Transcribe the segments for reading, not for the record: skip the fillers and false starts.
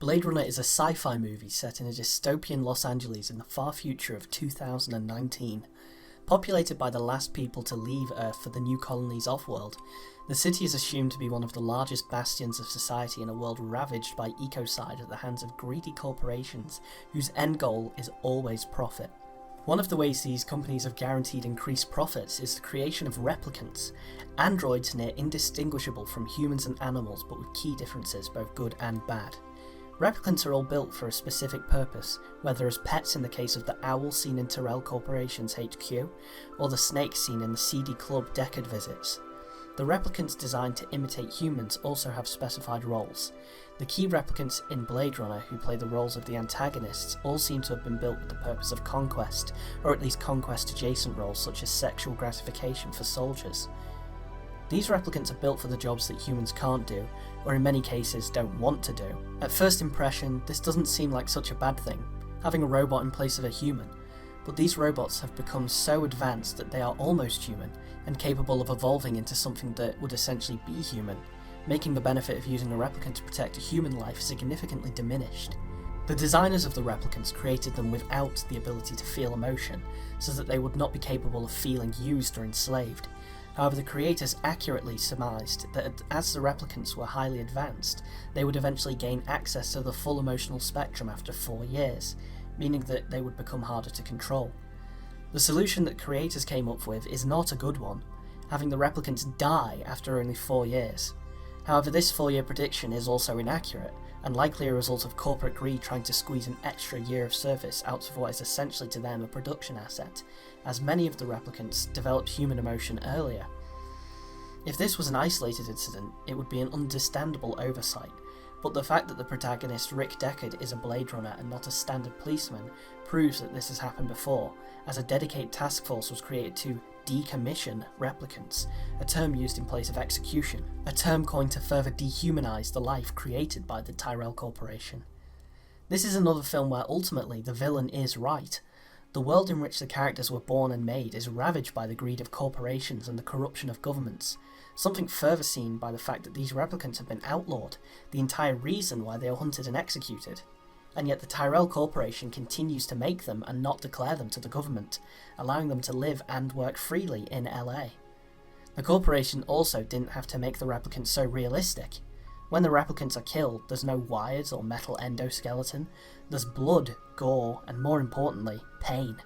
Blade Runner is a sci-fi movie set in a dystopian Los Angeles in the far future of 2019. Populated by the last people to leave Earth for the new colonies off-world, the city is assumed to be one of the largest bastions of society in a world ravaged by ecocide at the hands of greedy corporations whose end goal is always profit. One of the ways these companies have guaranteed increased profits is the creation of replicants, androids near indistinguishable from humans and animals but with key differences, both good and bad. Replicants are all built for a specific purpose, whether as pets in the case of the owl seen in Tyrell Corporation's HQ, or the snake seen in the seedy club Deckard visits. The replicants designed to imitate humans also have specified roles. The key replicants in Blade Runner who play the roles of the antagonists all seem to have been built with the purpose of conquest, or at least conquest-adjacent roles such as sexual gratification for soldiers. These replicants are built for the jobs that humans can't do, or in many cases don't want to do. At first impression, this doesn't seem like such a bad thing, having a robot in place of a human, but these robots have become so advanced that they are almost human, and capable of evolving into something that would essentially be human, making the benefit of using a replicant to protect a human life significantly diminished. The designers of the replicants created them without the ability to feel emotion, so that they would not be capable of feeling used or enslaved. However, the creators accurately surmised that as the replicants were highly advanced, they would eventually gain access to the full emotional spectrum after 4 years, meaning that they would become harder to control. The solution that creators came up with is not a good one, having the replicants die after only 4 years. However, this 4-year prediction is also inaccurate, and likely a result of corporate greed trying to squeeze an extra year of service out of what is essentially to them a production asset, as many of the replicants developed human emotion earlier. If this was an isolated incident, it would be an understandable oversight, but the fact that the protagonist Rick Deckard is a Blade Runner and not a standard policeman proves that this has happened before, as a dedicated task force was created to decommission replicants, a term used in place of execution, a term coined to further dehumanize the life created by the Tyrell Corporation. This is another film where ultimately the villain is right. The world in which the characters were born and made is ravaged by the greed of corporations and the corruption of governments, something further seen by the fact that these replicants have been outlawed, the entire reason why they are hunted and executed. And yet the Tyrell Corporation continues to make them and not declare them to the government, allowing them to live and work freely in LA. The corporation also didn't have to make the replicants so realistic. When the replicants are killed, there's no wires or metal endoskeleton, there's blood, gore, and more importantly, pain.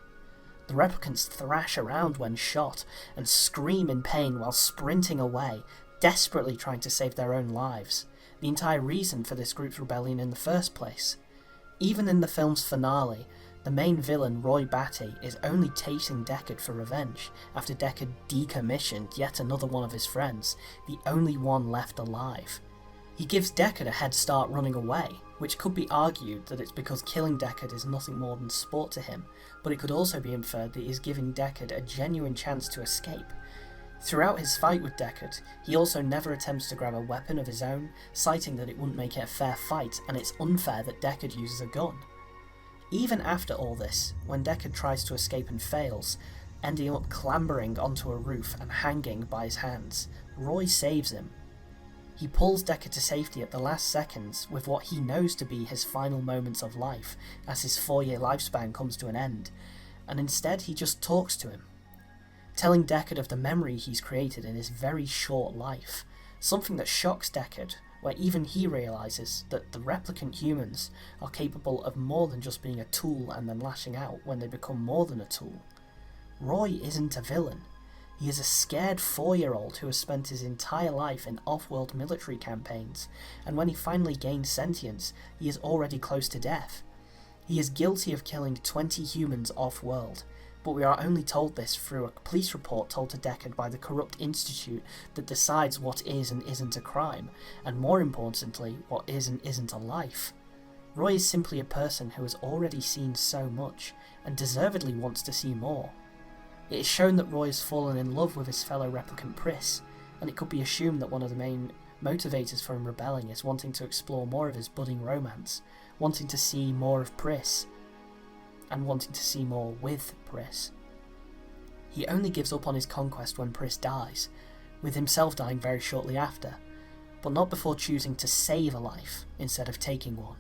The replicants thrash around when shot and scream in pain while sprinting away, desperately trying to save their own lives, the entire reason for this group's rebellion in the first place. Even in the film's finale, the main villain Roy Batty is only chasing Deckard for revenge after Deckard decommissioned yet another one of his friends, the only one left alive. He gives Deckard a head start running away, which could be argued that it's because killing Deckard is nothing more than sport to him, but it could also be inferred that he is giving Deckard a genuine chance to escape. Throughout his fight with Deckard, he also never attempts to grab a weapon of his own, citing that it wouldn't make it a fair fight and it's unfair that Deckard uses a gun. Even after all this, when Deckard tries to escape and fails, ending up clambering onto a roof and hanging by his hands, Roy saves him. He pulls Deckard to safety at the last seconds with what he knows to be his final moments of life as his 4-year lifespan comes to an end, and instead he just talks to him, telling Deckard of the memory he's created in his very short life, something that shocks Deckard, where even he realises that the replicant humans are capable of more than just being a tool and then lashing out when they become more than a tool. Roy isn't a villain. He is a scared 4-year-old who has spent his entire life in off-world military campaigns, and when he finally gains sentience, he is already close to death. He is guilty of killing 20 humans off-world, but we are only told this through a police report told to Deckard by the corrupt institute that decides what is and isn't a crime, and more importantly, what is and isn't a life. Roy is simply a person who has already seen so much, and deservedly wants to see more. It is shown that Roy has fallen in love with his fellow replicant Pris, and it could be assumed that one of the main motivators for him rebelling is wanting to explore more of his budding romance, wanting to see more of Pris, and wanting to see more with Pris. He only gives up on his conquest when Pris dies, with himself dying very shortly after, but not before choosing to save a life instead of taking one.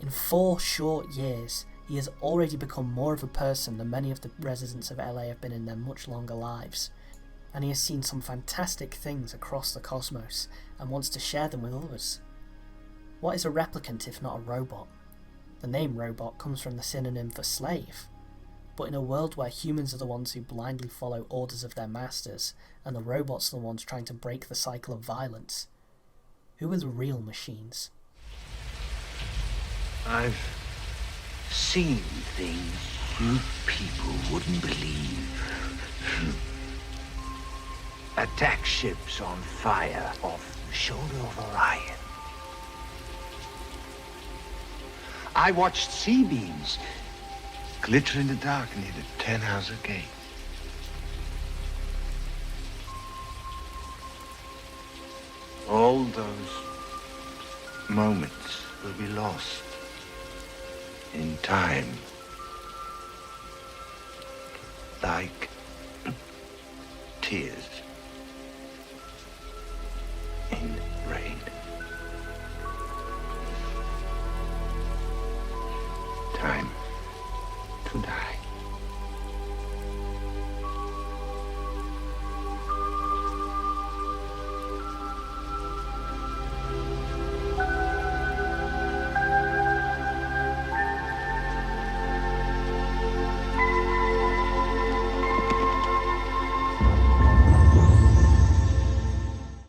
In 4 short years, he has already become more of a person than many of the residents of LA have been in their much longer lives, and he has seen some fantastic things across the cosmos and wants to share them with others. What is a replicant if not a robot? The name robot comes from the synonym for slave, but in a world where humans are the ones who blindly follow orders of their masters and the robots are the ones trying to break the cycle of violence, who are the real machines? I've seen things you people wouldn't believe. Attack ships on fire off the shoulder of Orion. I watched C-beams glitter in the dark near the 10-house gate. All those moments will be lost in time, like tears in rain. Time